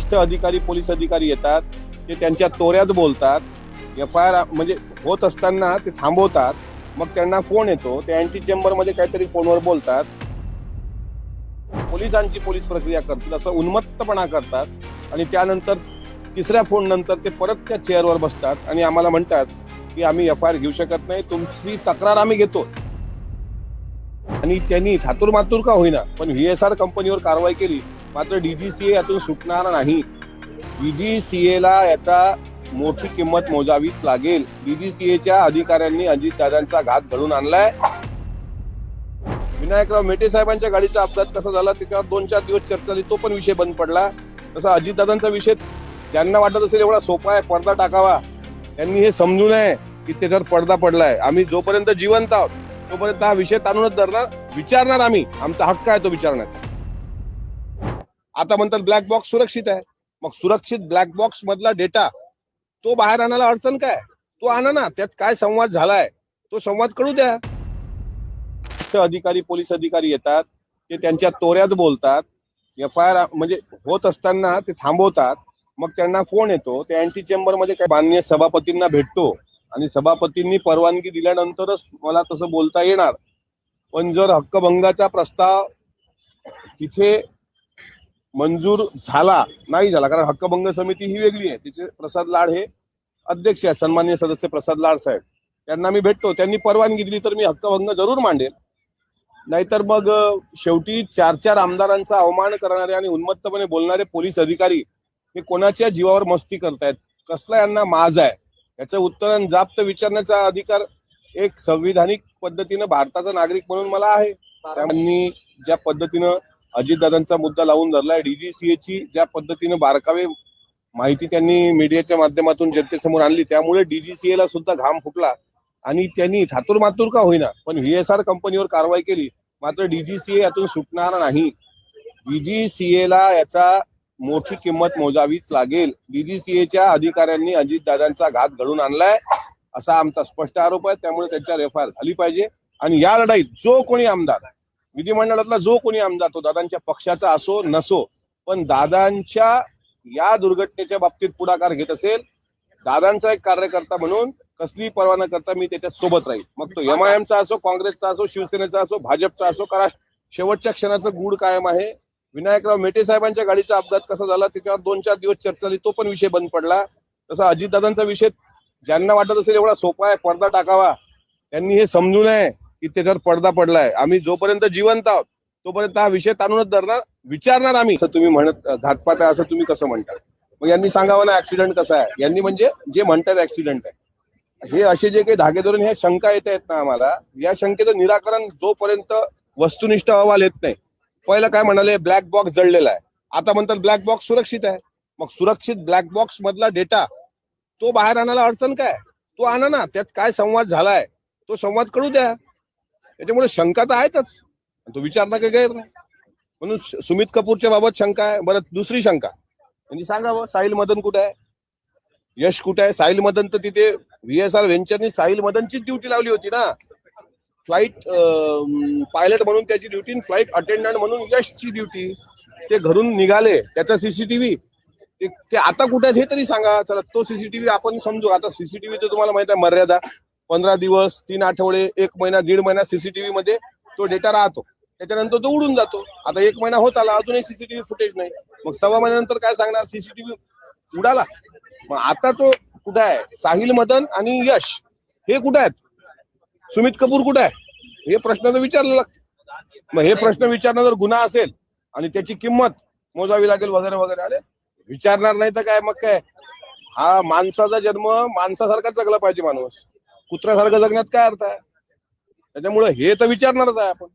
वरिष्ठ अधिकारी पोलीस अधिकारी येतात, ते त्यांच्या तोऱ्यात बोलतात. FIR म्हणजे होत असताना ते थांबवतात. मग त्यांना फोन येतो, ते अँटी चेंबरमध्ये काहीतरी फोनवर बोलतात. पोलिसांची पोलीस प्रक्रिया करतील असं उन्मत्तपणा करतात आणि त्यानंतर तिसऱ्या फोन नंतर ते परत त्या चेअरवर बसतात आणि आम्हाला म्हणतात की आम्ही FIR घेऊ शकत नाही, तुमची तक्रार आम्ही घेतो. आणि त्यांनी थातुरमातुर का होईना पण VSR कंपनीवर कारवाई केली. मात्र DGCA यातून सुटणार नाही. DGCA ला याचा मोठी किंमत मोजावीच लागेल. DGCAच्या अधिकाऱ्यांनी अजितदादांचा घात घडून आणलाय. विनायकराव मेटे साहेबांच्या गाडीचा अपघात कसा झाला त्याच्यावर 2-4 दिवस चर्चा झाली, तो पण विषय बंद पडला. तसा अजितदादांचा विषय ज्यांना वाटत असेल एवढा सोपा आहे पडदा टाकावा, त्यांनी हे समजू नये की त्याच्यावर पडदा पडलाय. आम्ही जोपर्यंत जिवंत आहोत तोपर्यंत हा विषय ताणूनच धरणार, विचारणार आम्ही. आमचा हक्क आहे तो विचारण्याचा. आता म्हणतात ब्लॅक बॉक्स सुरक्षित आहे. मग सुरक्षित ब्लॅक बॉक्स मधला डेटा तो बाहेर आणायला अडचण काय? तो आणा ना, त्यात काय संवाद झालाय तो संवाद कळू द्या. अधिकारी पोलीस अधिकारी येतात, ते त्यांच्या तोऱ्यात बोलतात. FIR म्हणजे होत असताना ते थांबवतात. मग त्यांना फोन येतो, ते अँटी चेंबरमध्ये काय माननीय सभापतींना भेटतो आणि सभापतींनी परवानगी दिल्यानंतरच मला तसं बोलता येणार. पण जर हक्कभंगाचा प्रस्ताव तिथे मंजूर झाला नाही झाला, कारण हक्कभंग समिती ही वेगळी आहे, तिचे प्रसाद लाड हे अध्यक्ष आहेत, सन्माननीय सदस्य प्रसाद लाड साहेब, त्यांना मी भेटतो. त्यांनी परवानगी दिली तर मी हक्कभंग जरूर मांडेल. नाहीतर मग शेवटी 4 आमदारांचा अवमान करणारे आणि उन्मत्तपणे बोलणारे पोलीस अधिकारी हे कोणाच्या जीवावर मस्ती करतायत, कसला यांना माज आहे, याचं उत्तर आणि जाप्त विचारण्याचा अधिकार एक संविधानिक पद्धतीनं भारताचा नागरिक म्हणून मला आहे. त्यांनी ज्या पद्धतीनं अजितदादांचा मुद्दा लावून धरलाय, DGCAची ज्या पद्धतीनं बारकावे माहिती त्यांनी मीडियाच्या माध्यमातून जनतेसमोर आणली, त्यामुळे DGCA ला सुद्धा घाम फुटला आणि त्यांनी थातुरमातुर का होईना पण VSR कंपनीवर कारवाई केली. मात्र DGCA यातून सुटणार नाही. DGCA ला याचा मोठी किंमत मोजावीच लागेल. DGCAच्या अधिकाऱ्यांनी अजितदादांचा घात घडून आणलाय असा आमचा स्पष्ट आरोप आहे. त्यामुळे त्यांच्यावर FIR झाली पाहिजे. आणि या लढाईत जो कोणी आमदार, विधिमंडळातला जो कोणी आमदार, तो दादांच्या पक्षाचा असो नसो, पण दादांच्या या दुर्घटनेच्या बाबतीत पुढाकार घेत असेल, दादांचा एक कार्यकर्ता म्हणून कसली पर्वा न करता मी त्याच्या सोबत राहील. मग तो MIMचा असो, काँग्रेसचा असो, शिवसेनेचा असो, भाजपचा असो, कारण शेवटच्या क्षणाचं गूढ कायम आहे. विनायकराव मेटे साहेबांच्या गाडीचा अपघात कसा झाला त्याच्यावर 2-4 दिवस चर्चा झाली, तो पण विषय बंद पडला. तसा अजितदादांचा विषय ज्यांना वाटत असेल एवढा सोपा आहे पडदा टाकावा, त्यांनी हे समजू नये की त्याच्यावर पडदा पडलाय. आम्ही जोपर्यंत जिवंत आहोत तोपर्यंत हा विषय ताणूनच धरणार, विचारणार आम्ही. असं तुम्ही म्हणत घातपात आहे असं तुम्ही कसं म्हणता? मग यांनी सांगावं ना ऍक्सिडेंट कसा आहे. यांनी म्हणजे जे म्हणतात ऍक्सिडेंट आहे, हे असे जे काही धागे धरून ह्या शंका येत आहेत ना आम्हाला, या शंकेचं निराकरण जोपर्यंत वस्तुनिष्ठ अहवाल येत नाही. पहिलं काय म्हणाले, ब्लॅक बॉक्स जळलेला आहे, आता म्हणतात ब्लॅक बॉक्स सुरक्षित आहे. मग सुरक्षित ब्लॅक बॉक्स मधला डेटा तो बाहेर आणायला अडचण काय? तो आणा ना, त्यात काय संवाद झालाय तो संवाद कळू द्या. त्याच्यामुळे शंका तर आहेतच, तो विचारणं काही गैर नाही. म्हणून सुमित कपूरच्या बाबत शंका आहे. बरं, दुसरी शंका म्हणजे सांगावं, साहिल मदन कुठे आहे, यश कुठे आहे? साहिल मदन तर तिथे VSR व्हेंचरनी साहिल मदनची ड्युटी लावली होती ना, फ्लाईट पायलट म्हणून त्याची ड्युटी, फ्लाईट अटेंडंट म्हणून यशची ड्युटी. ते घरून निघाले, त्याचा CCTV ते आता कुठे आहे हे तरी सांगा. चला, तो CCTV आपण समजू. आता CCTV तर तुम्हाला माहित आहे मर्यादा 15 दिवस, 3 आठवडे, 1 महिना, 1.5 महिना CCTV मध्ये तो डेटा राहतो, त्याच्यानंतर तो उडून जातो. आता 1 महिना होत आला, अजूनही CCTV फुटेज नाही. मग 1.25 महिन्यानंतर काय सांगणार? CCTV उडाला. मग आता तो कुठे आहे? साहिल मदन आणि यश हे कुठे आहेत? सुमित कपूर कुठे आहे? हे प्रश्न तर विचारला लागतो. मग हे प्रश्न विचारणं जर गुन्हा असेल आणि त्याची किंमत मोजावी लागेल वगैरे वगैरे, अरे विचारणार नाही तर काय? मग काय, हा माणसाचा जन्म माणसासारखा जगला पाहिजे माणूस, कुत्र्यासारखं जगण्यात काय अर्थ आहे? त्याच्यामुळे हे तर विचारणारच आहे आपण.